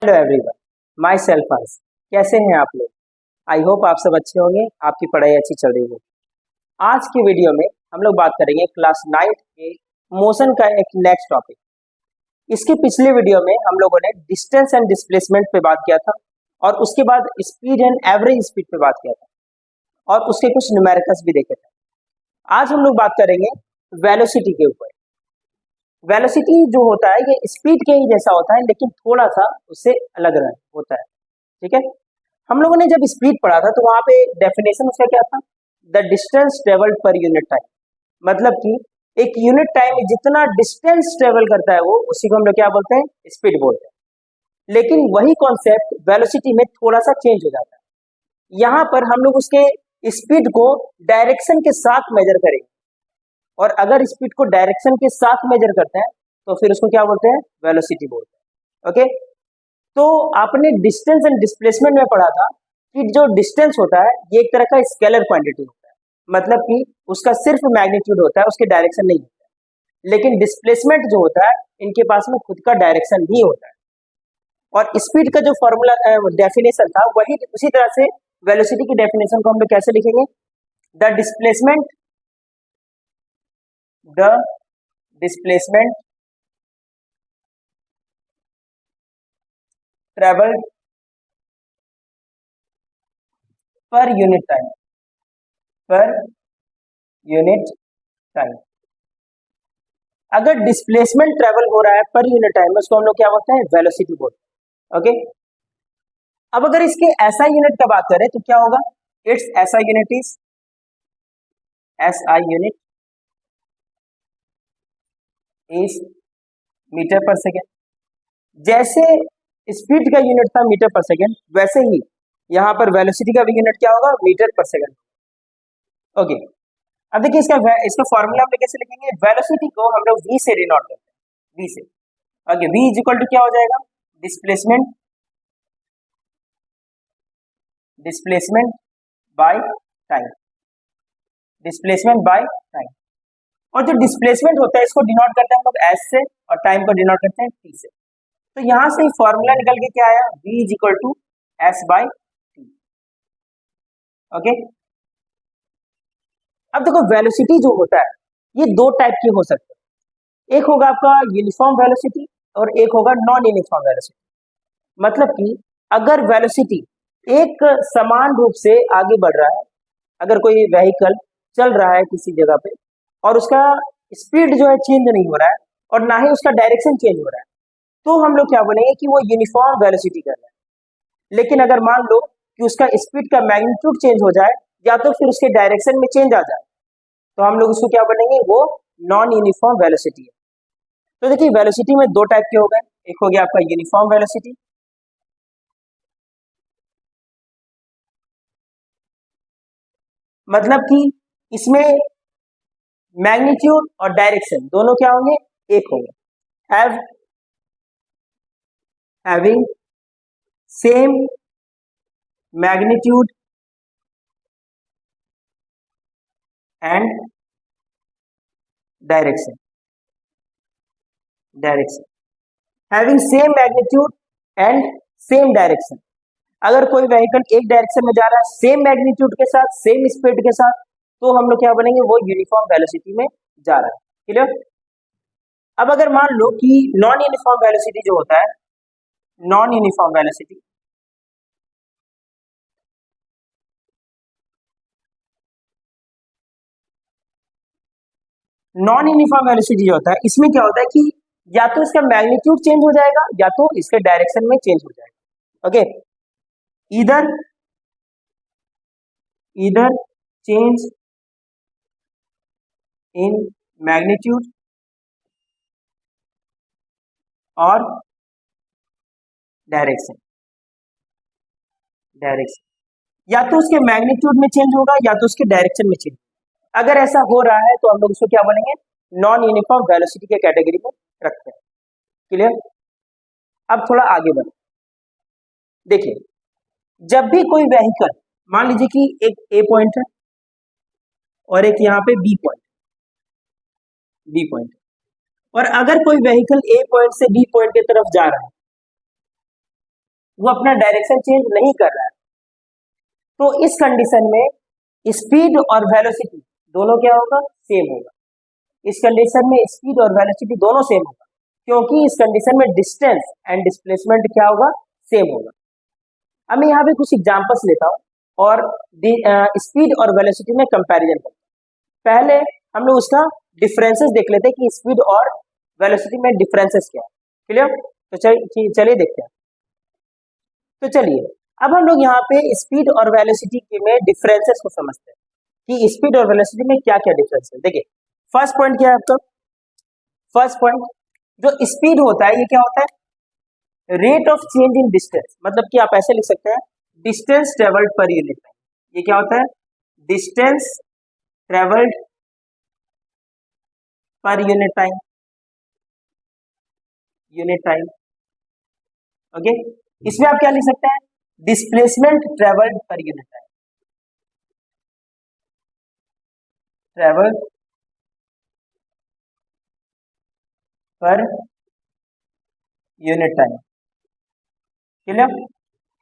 Hello everyone, my self आस। कैसे हैं आप लोग? आई होप आप सब अच्छे होंगे, आपकी पढ़ाई अच्छी चल रही होगी। आज की वीडियो में हम लोग बात करेंगे क्लास 9 के मोशन का एक नेक्स्ट टॉपिक। इसके पिछले वीडियो में हम लोगों ने डिस्टेंस एंड डिस्प्लेसमेंट पे बात किया था और उसके बाद स्पीड एंड एवरेज स्पीड पे बात किया था और उसके कुछ न्यूमेरिकल्स भी देखे थे। आज हम लोग बात करेंगे वेलोसिटी के ऊपर। वेलोसिटी जो होता है ये स्पीड के ही जैसा होता है, लेकिन थोड़ा सा उससे अलग होता है। ठीक है, हम लोगों ने जब स्पीड पढ़ा था तो वहां पे डेफिनेशन उसका क्या था? The distance travelled per unit time. मतलब कि एक यूनिट टाइम में जितना डिस्टेंस ट्रेवल करता है वो उसी को हम लोग क्या बोलते हैं? स्पीड बोलते हैं। लेकिन वही कॉन्सेप्ट वेलोसिटी में थोड़ा सा चेंज हो जाता है। यहाँ पर हम लोग उसके स्पीड को डायरेक्शन के साथ मेजर करेंगे और अगर स्पीड को डायरेक्शन के साथ मेजर करते हैं तो फिर उसको क्या बोलते हैं? वेलोसिटी बोलते हैं। ओके, तो आपने डिस्टेंस एंड डिस्प्लेसमेंट में पढ़ा था कि जो डिस्टेंस होता है ये एक तरह का स्केलर क्वांटिटी होता है, मतलब कि उसका सिर्फ मैग्नीट्यूड होता है, उसके डायरेक्शन नहीं होता है। लेकिन डिस्प्लेसमेंट जो होता है इनके पास में खुद का डायरेक्शन भी होता है। और स्पीड का जो फॉर्मूला डेफिनेशन था वही उसी तरह से वेलोसिटी की डेफिनेशन को हम लोग कैसे लिखेंगे? The displacement travelled per unit time, per unit time. अगर डिस्प्लेसमेंट ट्रेवल हो रहा है पर यूनिट टाइम में उसको हम लोग क्या बोलते हैं? वेलोसिटी बोलते हैं। ओके, अब अगर इसके एसआई यूनिट का बात करें तो क्या होगा? It's SI unit is SI unit is metre per second. जैसे स्पीड का यूनिट था मीटर पर सेकेंड, वैसे ही यहाँ पर वेलोसिटी का भी यूनिट क्या होगा? Metre per second. ओके, अब देखिए इसका फॉर्मूला हम लोग कैसे लिखेंगे? वेलोसिटी को हम लोग v से डिनोट करते हैं, v से। Okay, v is equal to क्या हो जाएगा? Displacement displacement by time, displacement by time. और जो डिस्प्लेसमेंट होता है इसको डिनोट करते हैं हम लोग s से और टाइम को डिनोट करते हैं t से। तो यहां से फॉर्मूला निकल के क्या आया? v is equal to s by t। Okay, अब देखो वेलोसिटी जो होता है ये दो टाइप के हो सकते हैं। एक होगा आपका यूनिफॉर्म वेलोसिटी और एक होगा नॉन यूनिफॉर्म वेलोसिटी। मतलब कि अगर वेलोसिटी एक समान रूप से आगे बढ़ रहा है, अगर कोई व्हीकल चल रहा है किसी जगह पे और उसका स्पीड जो है चेंज नहीं हो रहा है और ना ही उसका डायरेक्शन चेंज हो रहा है, तो हम लोग क्या बोलेंगे कि वो यूनिफॉर्म वेलोसिटी कर रहा है। लेकिन अगर मान लो कि उसका स्पीड का मैग्नीट्यूड चेंज हो जाए या तो फिर उसके डायरेक्शन में चेंज आ जाए तो हम लोग उसको क्या बोलेंगे? वो नॉन यूनिफॉर्म वेलोसिटी है। तो देखिए वेलोसिटी में दो टाइप के हो गए, एक हो गया आपका यूनिफॉर्म वेलोसिटी, मतलब कि इसमें मैग्नीट्यूड और डायरेक्शन दोनों क्या होंगे? एक होंगे। Having same magnitude and direction, having same magnitude and same direction. अगर कोई व्हीकल एक डायरेक्शन में जा रहा है सेम मैग्नीट्यूड के साथ, सेम स्पीड के साथ, तो हम लोग क्या बनेंगे? वो यूनिफॉर्म वेलोसिटी में जा रहा है। क्लियर? अब अगर मान लो कि नॉन यूनिफॉर्म वेलोसिटी जो होता है, non uniform velocity, non uniform velocity जो होता है इसमें क्या होता है कि या तो इसका मैग्नीट्यूड चेंज हो जाएगा या तो इसके डायरेक्शन में चेंज हो जाएगा। ओके, इधर चेंज इन मैग्नीट्यूड और डायरेक्शन, या तो उसके मैग्नीट्यूड में चेंज होगा या तो उसके डायरेक्शन में चेंज। अगर ऐसा हो रहा है तो हम लोग उसको क्या बोलेंगे? नॉन यूनिफॉर्म वेलोसिटी के कैटेगरी में रखते हैं। क्लियर? अब थोड़ा आगे बढ़े, देखिए जब भी कोई व्हीकल, मान लीजिए कि एक ए पॉइंट है और एक यहाँ पे बी पॉइंट, और अगर कोई व्हीकल ए पॉइंट से बी पॉइंट की तरफ जा रहा है वो अपना डायरेक्शन चेंज नहीं कर रहा है, तो इस कंडीशन में स्पीड और वेलोसिटी दोनों क्या होगा, सेम होगा। इस कंडीशन में स्पीड और वेलोसिटी दोनों सेम होगा, क्योंकि इस कंडीशन में डिस्टेंस एंड डिस्प्लेसमेंट क्या होगा, सेम होगा। अब मैं यहाँ पे कुछ एग्जांपल्स लेता हूँ और स्पीड और वेलोसिटी में कंपैरिजन करता हूँ। पहले हम लोग उसका डिफरेंसेस देख लेते हैं कि स्पीड और वेलोसिटी में डिफरेंसेस क्या है। क्लियर? तो चलिए देखते हैं। तो चलिए अब हम लोग यहाँ पे स्पीड और वेलोसिटी में डिफरेंसेस को समझते हैं कि स्पीड और वेलोसिटी में क्या क्या डिफरेंस है। देखिए फर्स्ट पॉइंट क्या है आपका, फर्स्ट पॉइंट जो स्पीड होता है ये क्या होता है, rate of change in distance, मतलब कि आप ऐसे लिख सकते हैं distance travelled per unit time. ये क्या होता है, distance travelled per unit time, unit time. Okay, इसमें आप क्या लिख सकते हैं, displacement travelled per unit time, travelled per unit time. Clear?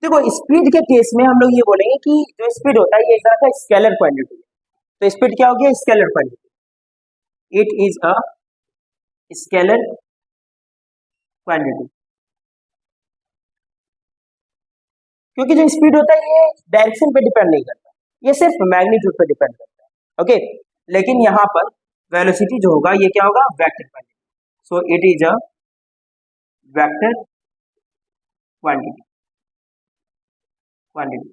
देखो स्पीड के केस में हम लोग ये बोलेंगे कि जो स्पीड होता है ये एक तरह का स्केलर क्वांटिटी है। तो स्पीड क्या हो गया, scalar quantity, it is a scalar quantity. क्योंकि जो स्पीड होता है ये डायरेक्शन पे डिपेंड नहीं करता, ये सिर्फ मैग्नीट्यूड पे डिपेंड करता है। ओके, लेकिन यहाँ पर वेलोसिटी जो होगा ये क्या होगा, vector quantity. So it is a vector quantity, quantity.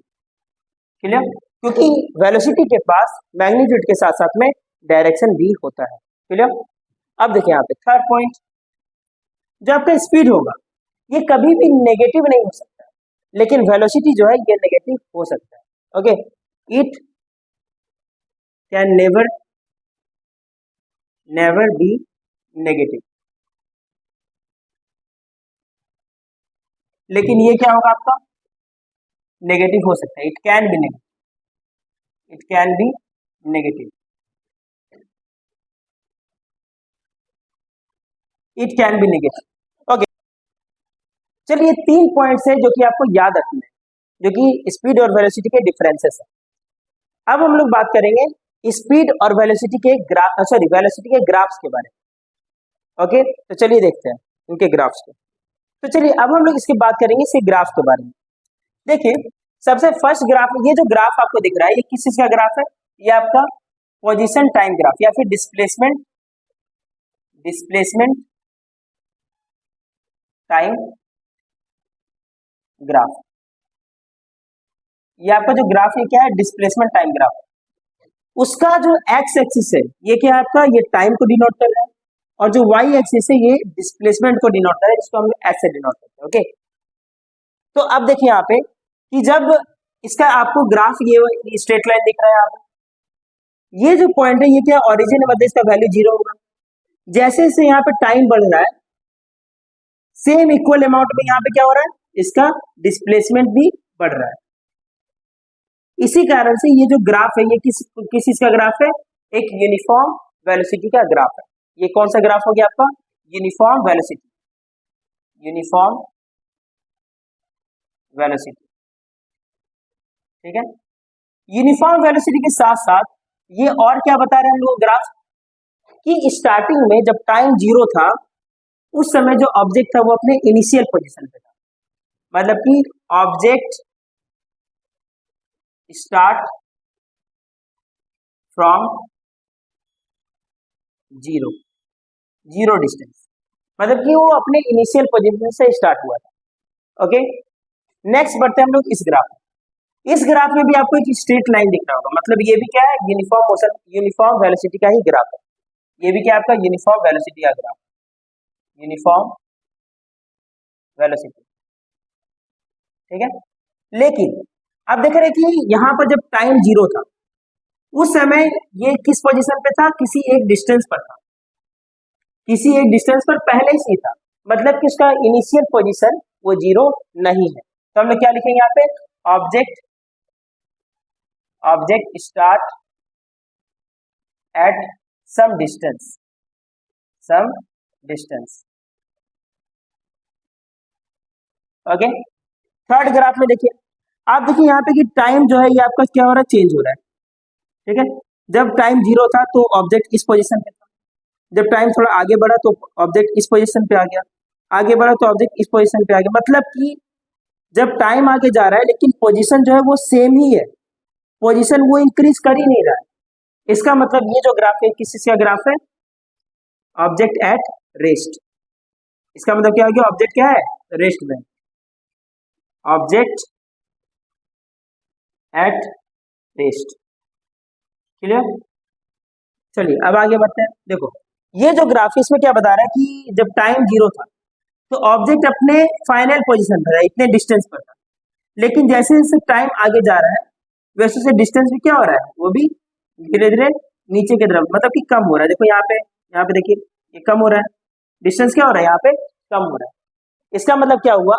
Clear? क्योंकि वेलोसिटी के पास मैग्नीट्यूड के साथ साथ में डायरेक्शन भी होता है। क्लियर? अब देखिए यहाँ पे थर्ड पॉइंट, जो आपका स्पीड होगा ये कभी भी नेगेटिव नहीं हो सकता, लेकिन वेलोसिटी जो है ये नेगेटिव हो सकता है। Okay, it can never never be negative, लेकिन ये क्या होगा आपका, नेगेटिव हो सकता है। It can be negative, it can be negative, it can be negative. Okay, चलिए तीन पॉइंट्स है जो कि आपको याद रखना है, जो कि स्पीड और वेलोसिटी के डिफरेंसेस है। अब हम लोग बात करेंगे स्पीड और वेलोसिटी के वेलोसिटी के ग्राफ्स के बारे में। ओके, तो चलिए देखते हैं उनके ग्राफ्स को। तो चलिए अब हम लोग इसकी बात करेंगे इसी ग्राफ के बारे में। देखिए सबसे फर्स्ट ग्राफ, ये जो ग्राफ आपको दिख रहा है ये किस चीज का ग्राफ है, ये आपका पोजीशन टाइम ग्राफ या फिर डिस्प्लेसमेंट डिस्प्लेसमेंट टाइम ग्राफ। ये आपका जो ग्राफ है क्या है, डिस्प्लेसमेंट टाइम ग्राफ। उसका जो एक्स एक्सिस है ये क्या है आपका, ये टाइम को डिनोट कर रहा है, और जो वाई एक्सिस है ये डिस्प्लेसमेंट को डिनोट कर रहा है, जिसको हम एस से डिनोट करते हैं। ओके, तो अब देखिए यहाँ पे कि जब इसका आपको ग्राफ ये स्ट्रेट लाइन दिख रहा है, आप ये जो पॉइंट है ये क्या ओरिजिन है, मतलब इसका वैल्यू 0 होगा। जैसे जैसे यहाँ पे टाइम बढ़ रहा है सेम इक्वल अमाउंट में यहाँ पे क्या हो रहा है, इसका डिस्प्लेसमेंट भी बढ़ रहा है। इसी कारण से ये जो ग्राफ है ये किस चीज का ग्राफ है, एक यूनिफॉर्म वेलोसिटी का ग्राफ है। ये कौन सा ग्राफ हो गया आपका, यूनिफॉर्म वेलोसिटी, यूनिफॉर्म वेलोसिटी। ठीक है, यूनिफॉर्म वेलोसिटी के साथ साथ ये और क्या बता रहे हैं हम लोग ग्राफ, कि स्टार्टिंग में जब टाइम 0 था उस समय जो ऑब्जेक्ट था वो अपने इनिशियल पोजीशन पे था, मतलब कि object start from zero distance, मतलब कि वो अपने इनिशियल पोजीशन से स्टार्ट हुआ था। ओके, नेक्स्ट बढ़ते हैं हम लोग इस ग्राफ में। इस ग्राफ में भी आपको एक स्ट्रेट लाइन दिख रहा होगा, मतलब ये भी क्या है, यूनिफॉर्म मोशन यूनिफॉर्म वेलोसिटी का ही ग्राफ है। ये भी क्या आपका यूनिफॉर्म वेलोसिटी का ग्राफ, यूनिफॉर्म वेलोसिटी। ठीक है, लेकिन आप देख रहे हैं कि यहाँ पर जब टाइम 0 था उस समय ये किस पोजीशन पे था, किसी एक डिस्टेंस पर था, किसी एक डिस्टेंस पर पहले से था, मतलब कि उसका इनिशियल पोजीशन वो 0 नहीं है। तो हम लोग क्या लिखेंगे यहाँ पे, object object start at some distance, some distance. Okay, third graph में देखिए, आप देखिए यहाँ पे कि टाइम जो है ये आपका क्या हो रहा है, चेंज हो रहा है। ठीक है, जब टाइम 0 था तो ऑब्जेक्ट इस पोजीशन पे था, जब टाइम थोड़ा आगे बढ़ा तो ऑब्जेक्ट इस पोजीशन पे आ गया, आगे बढ़ा तो ऑब्जेक्ट इस पोजीशन पे आ गया। मतलब कि जब टाइम आगे जा रहा है लेकिन पोजीशन जो है वो सेम ही है, पोजीशन वो इंक्रीज कर ही नहीं रहा है। इसका मतलब ये जो ग्राफ है किस चीज का ग्राफ है, ऑब्जेक्ट एट रेस्ट। इसका मतलब क्या हो गया, ऑब्जेक्ट क्या है, रेस्ट में, ऑब्जेक्ट एट रेस्ट। क्लियर, चलिए अब आगे बढ़ते हैं। देखो ये जो ग्राफ है इसमें क्या बता रहा है कि जब टाइम 0 था तो ऑब्जेक्ट अपने फाइनल पोजीशन पर है, इतने डिस्टेंस पर था, लेकिन जैसे जैसे टाइम आगे जा रहा है वैसे से डिस्टेंस भी क्या हो रहा है, वो भी धीरे धीरे नीचे की तरफ, मतलब कि कम हो रहा है। देखो यहाँ पे देखिए ये कम हो रहा है, डिस्टेंस क्या हो रहा है, यहाँ पे कम हो रहा है। इसका मतलब क्या हुआ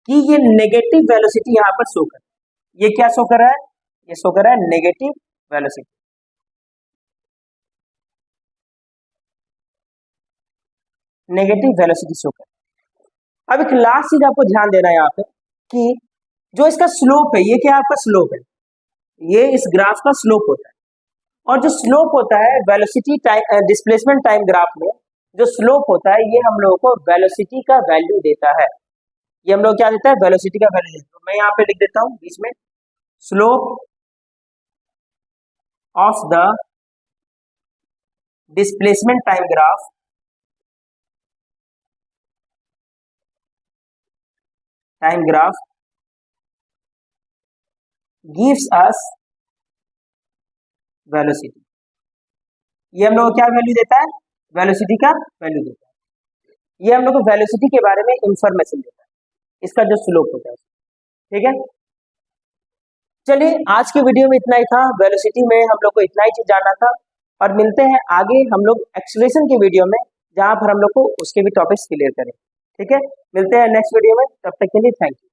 कि ये नेगेटिव वेलोसिटी यहाँ पर शो कर रहा है। ये क्या शो कर रहा है, ये शो कर रहा है negative velocity. Negative velocity show कर, अब एक लास्ट चीज आपको ध्यान देना है यहाँ पे कि जो इसका स्लोप है, ये क्या है आपका स्लोप है, ये इस ग्राफ का स्लोप होता है। और जो स्लोप होता है velocity time displacement time graph में, जो स्लोप होता है ये हम लोगों को वेलोसिटी का वैल्यू देता है। ये हम लोग क्या देता है, वेलोसिटी का वैल्यू देता है। तो मैं यहाँ पे लिख देता हूँ बीच में, slope of the displacement time graph gives us velocity. ये हम लोग को क्या वैल्यू देता है, वेलोसिटी का वैल्यू देता है। ये हम लोग को वेलोसिटी के बारे में इंफॉर्मेशन देता है, इसका जो स्लोप होता है। ठीक है, चलिए आज के वीडियो में इतना ही था, वेलोसिटी में हम लोग को इतना ही चीज जानना था। और मिलते हैं आगे हम लोग एक्सेलरेशन के वीडियो में, जहां पर हम लोग को उसके भी टॉपिक्स क्लियर करें। ठीक है, मिलते हैं नेक्स्ट वीडियो में, तब तक के लिए थैंक यू।